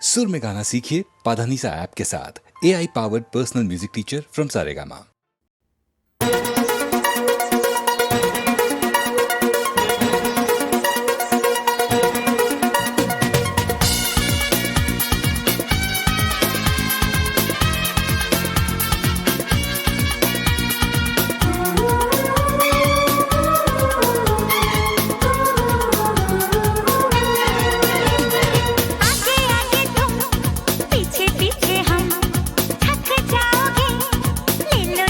सुर में गाना सीखिए पाधानीसा ऐप के साथ। AI powered personal music teacher from Saregama. आगे आगे तुम पीछे पीछे हम थक जाओगे ले लो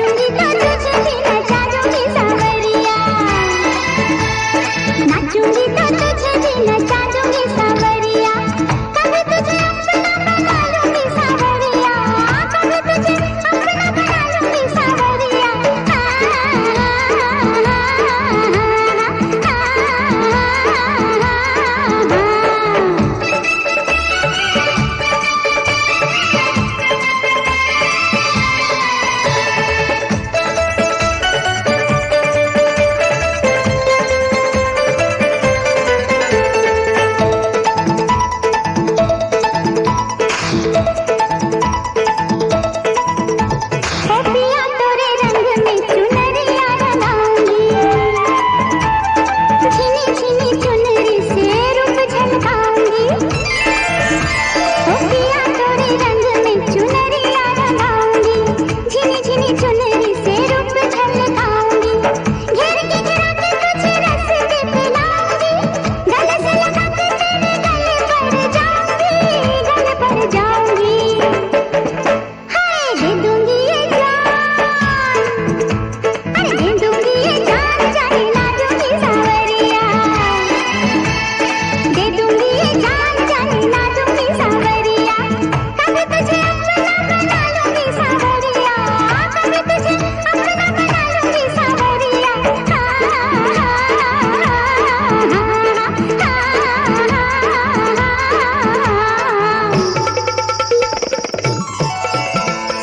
नाचूंगी तो तुझे भी नचा दूंगी सांवरिया, नाचूंगी तो तुझे भी नचा दूंगी सांवरिया, कभी तुझे अपना बना लूंगी सांवरिया, कभी तुझे अपना बना लूंगी सांवरिया। पिया तोरे रंग में चुनरिया रंगाऊंगी, छिनी छिनी चुनरी से रूप झलकाऊंगी। पिया तोरे रंग में चुनरिया रंगाऊंगी, छिनी छिनी चुनरी से रूप झलकाऊंगी। घेर के गिरा के तुझे रस के पिलाऊंगी, गले से लगा के तेरे गले पर जाऊंगी, गले पर जाऊंगी। हाय दे दूंगी ये जान, अरे दे दूंगी ये जान, जाने ना दूंगी सांवरिया, दे दूंगी ये जान, जाने ना दूंगी सांवरिया, कभी तुझे अपना बना लूंगी सांवरिया, कभी तुझे अपना बना लूंगी सांवरिया।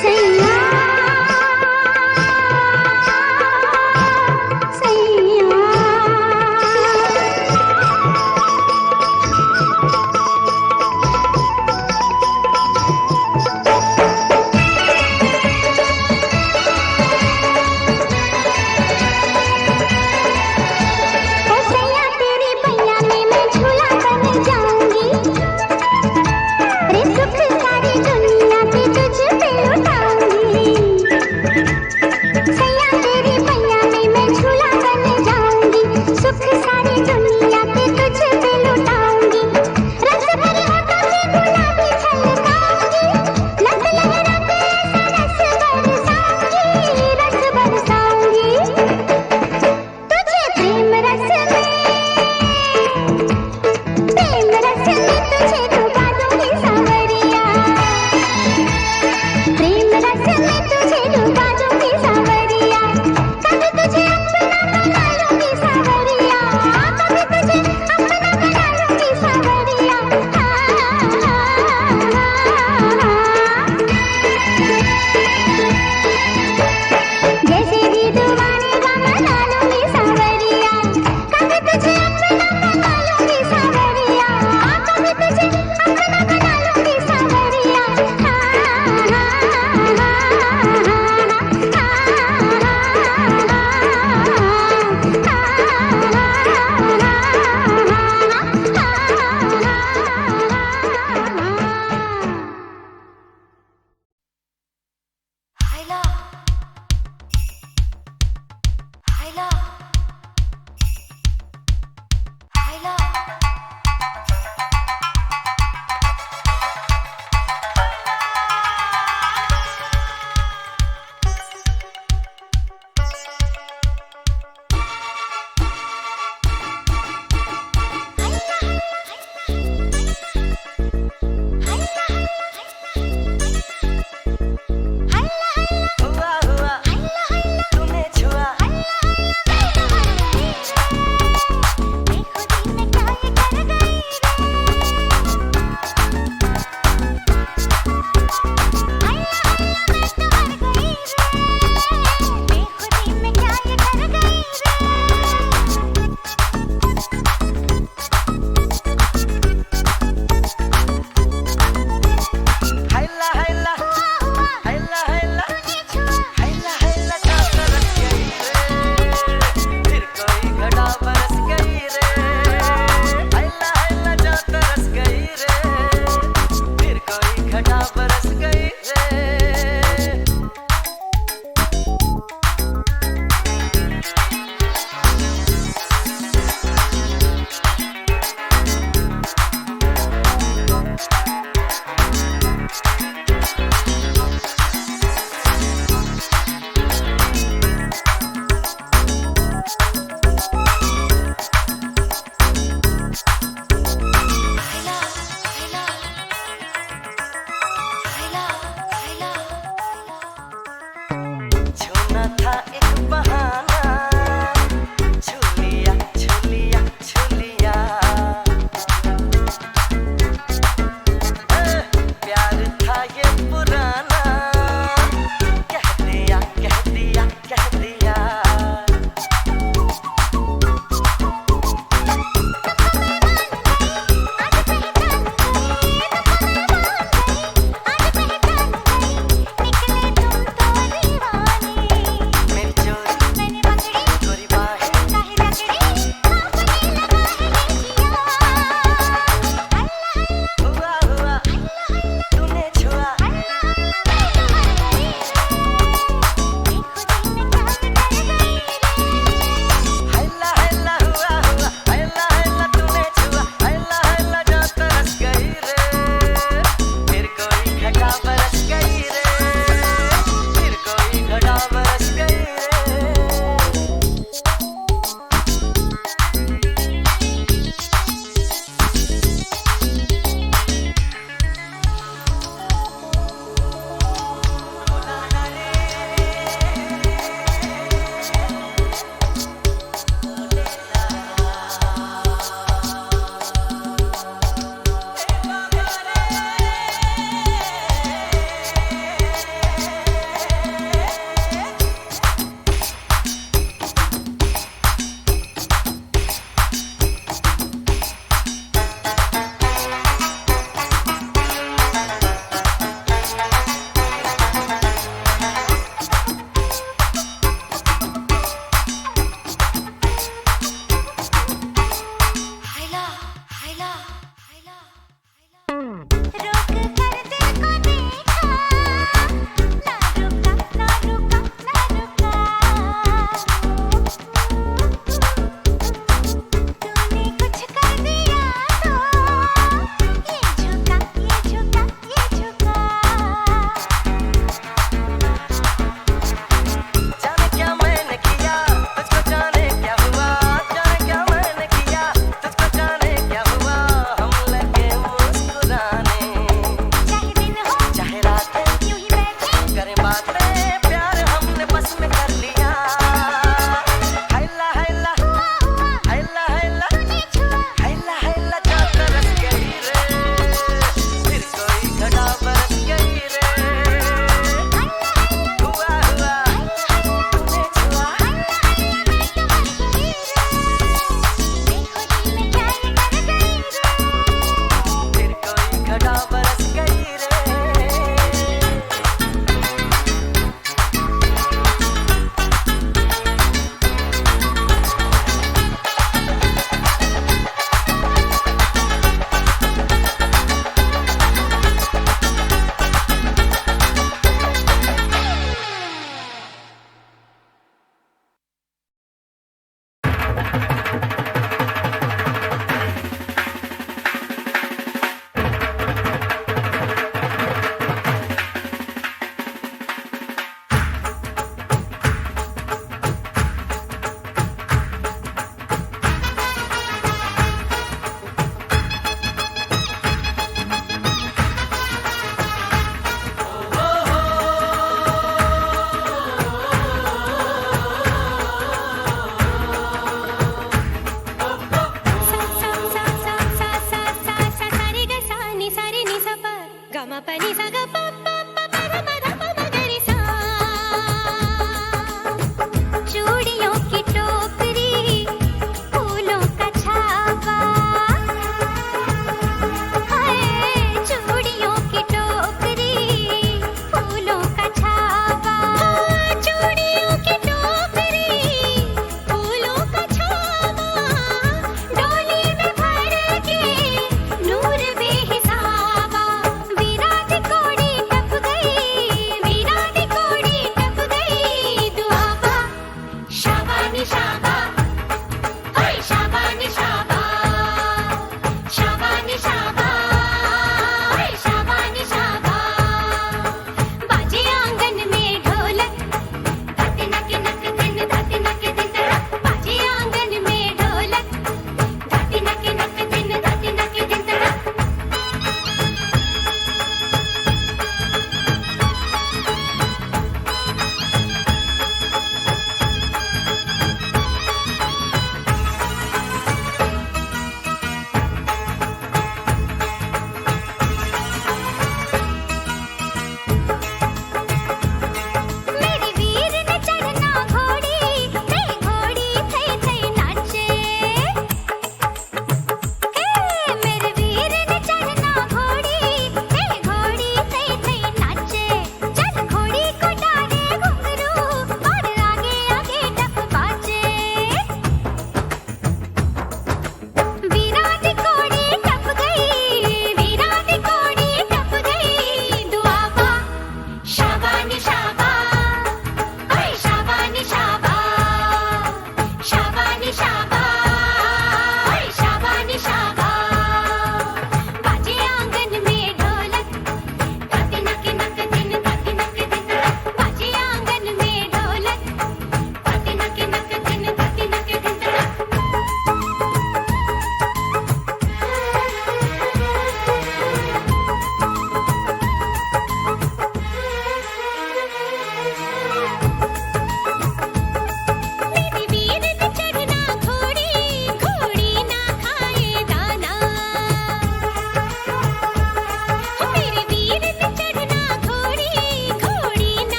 सैया सैया ओ सैया तेरी पैया में मैं झूला बन जाऊंगी, रे सुख सारी दुनिया की तुझ पे लुटाऊंगी। सैया तेरी पैया में मैं झूला बन जाऊंगी, सुख सारी दुनिया की तुझ पे लुटाऊंगी। रस भरे होठों से गुलाबी छलकाऊंगी, लग लहरा के ऐसा रस बरसाऊंगी, तुझे प्रेम रस में तुझे डुबा दूंगी सांवरिया, प्रेम रस में तुझे डुबा दूंगी सांवरिया, कभी तुझे अपना बना लूंगी सांवरिया, कभी तुझे अपना बना लूंगी सांवरिया। जैसे भी दीवाने का मना लूंगी सांवरिया, कभी तुझे अपना बना लूंगी सांवरिया, कभी तुझे अपना बना लूंगी सांवरिया। Hayla. Hayla. Hayla. Hayla.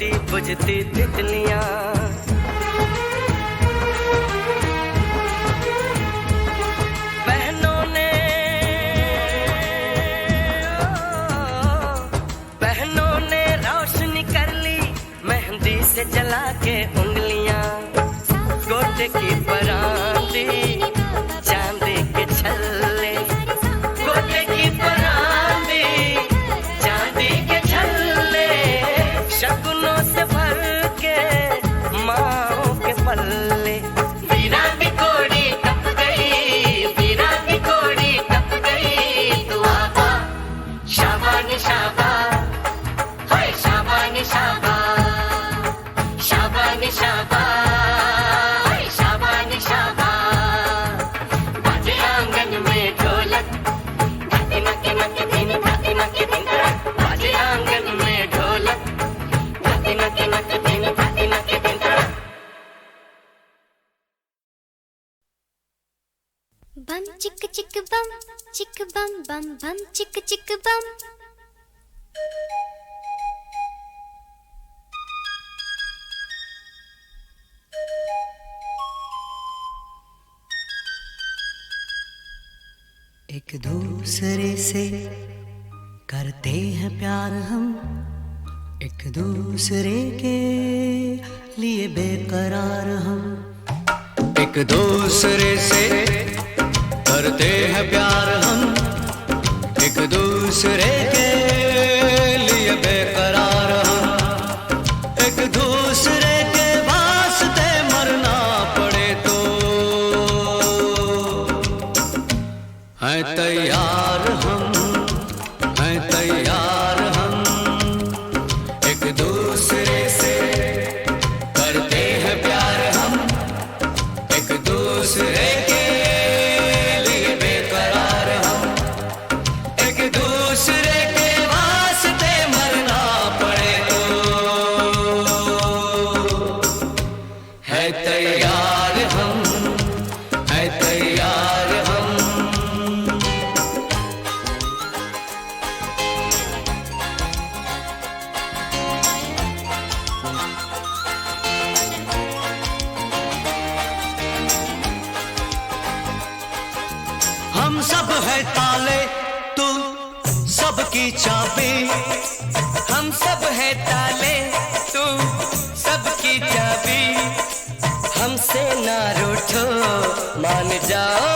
टूटती बुझती तितलियां, बहनों ने रोशनी कर ली मेहंदी से जला के उंगलियां, गोटे की परांदी चांदी के छल्ले, गोटे की परांदी चांदी के छल्ले, शगुनों से भर के माओ के पल्ले। वीरा की कोड़ी टप गई, वीरा की कोड़ी टप गई, तू आबा शाबानी शाबा, हाय शाबानी शाबा, शाबानी शाबा, हाय शाबानी शाबा। बाजे आंगन में ढोलक, धाती नके नके दिन, धाती नके दिन, बाजे आंगन में ढोलक, धाती नके नके दिन, धाती नके दिन। बम चिक चिक बम बम बम चिक चिक बम। एक दूसरे से करते हैं प्यार हम, एक दूसरे के लिए बेकरार हम। एक दूसरे से करते हैं प्यार हम, एक दूसरे के लिए बेकरार हम। एक दूसरे के वास्ते मरना पड़े तो हैं तैयार हम, हैं तैयार हम। एक दूसरे से करते हैं प्यार हम, एक दूसरे के लिए बेकरार हम। एक दूसरे के वास्ते मरना पड़े तो है तैयार हम, है तैयार हम। हम सब है ताले, तू सबकी चाबी। हम सब है ताले, तू सबकी चाबी। हमसे ना रूठो, मान जाओ,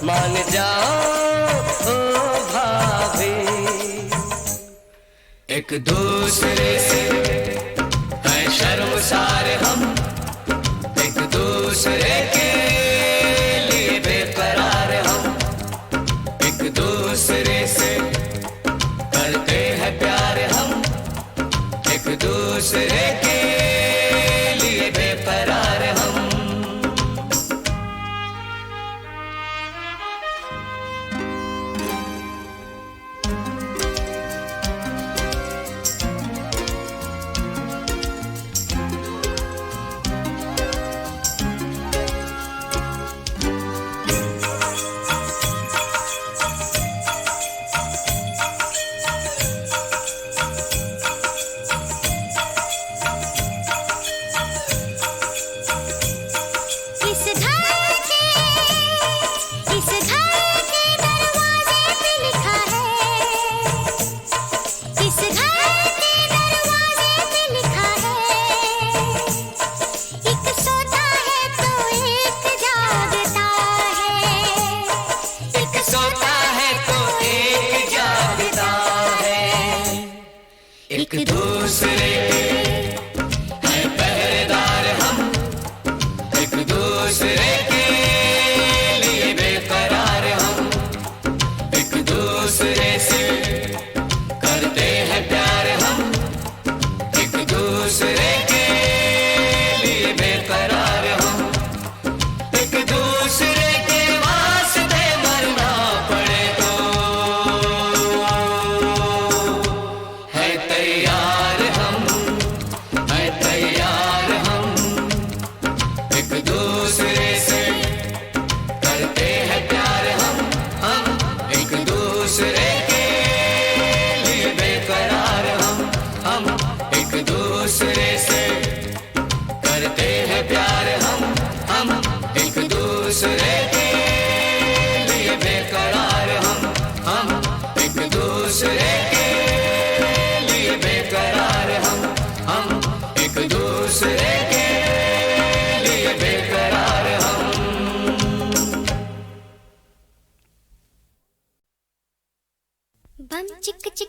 मान जाओ ओ भाभी। एक दूसरे से है शर्मसार हम, एक दूसरे के लिए बेकरार हम। एक दूसरे से करते हैं प्यार हम, एक दूसरे के लिए बेकरार हम।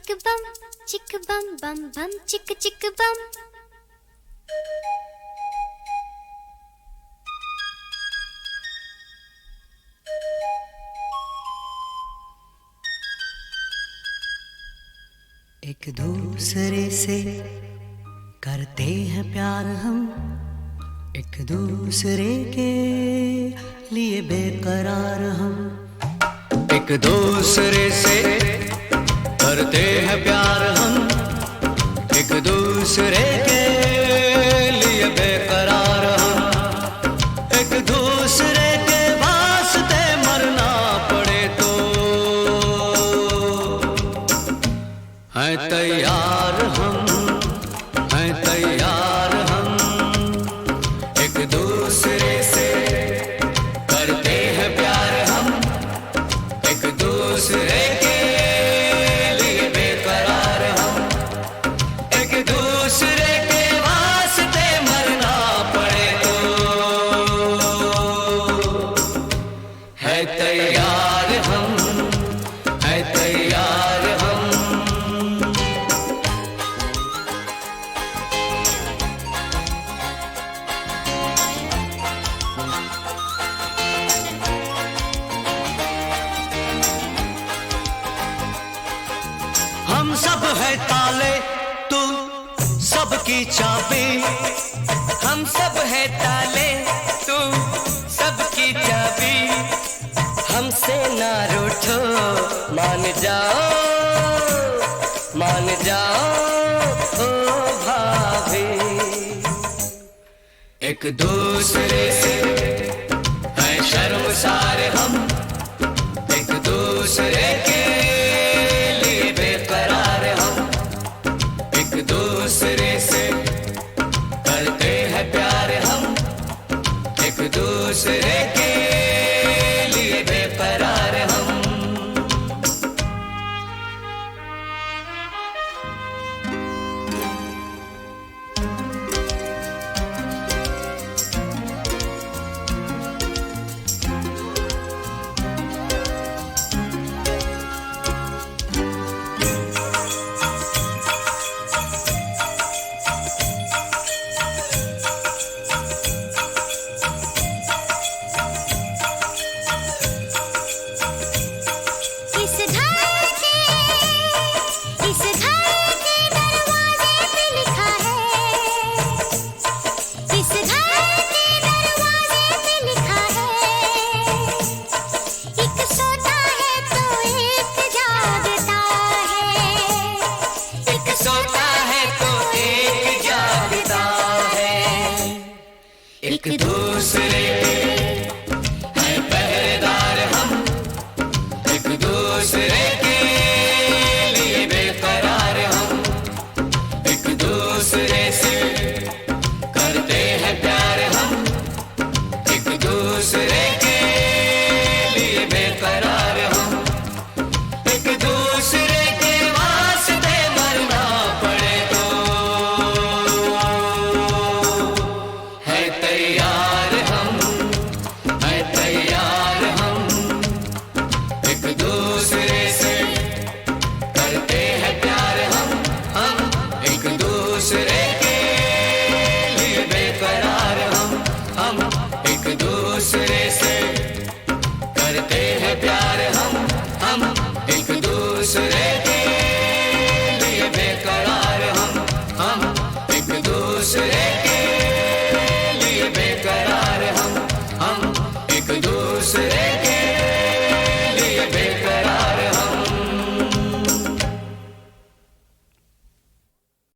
चिक बम बम बम चिक चिक बम। एक दूसरे से करते हैं प्यार हम, एक दूसरे के लिए बेकरार हम। एक दूसरे से करते हैं प्यार हम, एक दूसरे के लिए बेकरार हम। एक दूसरे के वास्ते मरना पड़े तो हैं तैयार हम, हैं तैयार हम। एक दूसरे से करते हैं प्यार हम, एक दूसरे के लिए बेकरार हम। एक दूसरे के वास्ते मरना पड़े तो है तैयार हम, है तैयार हम। हम सब है ताले, तू सबकी चाबी। हम सब है ताले, तू सबकी चाबी। हमसे ना रूठो, मान जाओ, मान जाओ ओ भाभी। एक दूसरे से है शर्मसार हम, एक दूसरे के लिए बेकरार हम। एक दूसरे से करते हैं प्यार हम, एक दूसरे के लिए बेकरार हम। इस घर के दरवाजे पे लिखा है, इस घर के दरवाजे पे लिखा है। एक सोता है तो एक जागता है, एक सोता है तो एक जागता है। एक दूसरे के है पहरेदार हम, एक दूसरे के लिए बेकरार हम। एक दूसरे से करते हैं प्यार हम, एक दूसरे के लिए बेकरार हम। एक दूसरे के वास्ते मरना पड़े तो है तैयार हम, है तैयार हम। एक दूसरे से करते हैं प्यार हम एक दूसरे के लिए बेकरार हम एक दूसरे से करते हैं प्यार हम एक दूसरे के लिए बेकरार हम एक दूसरे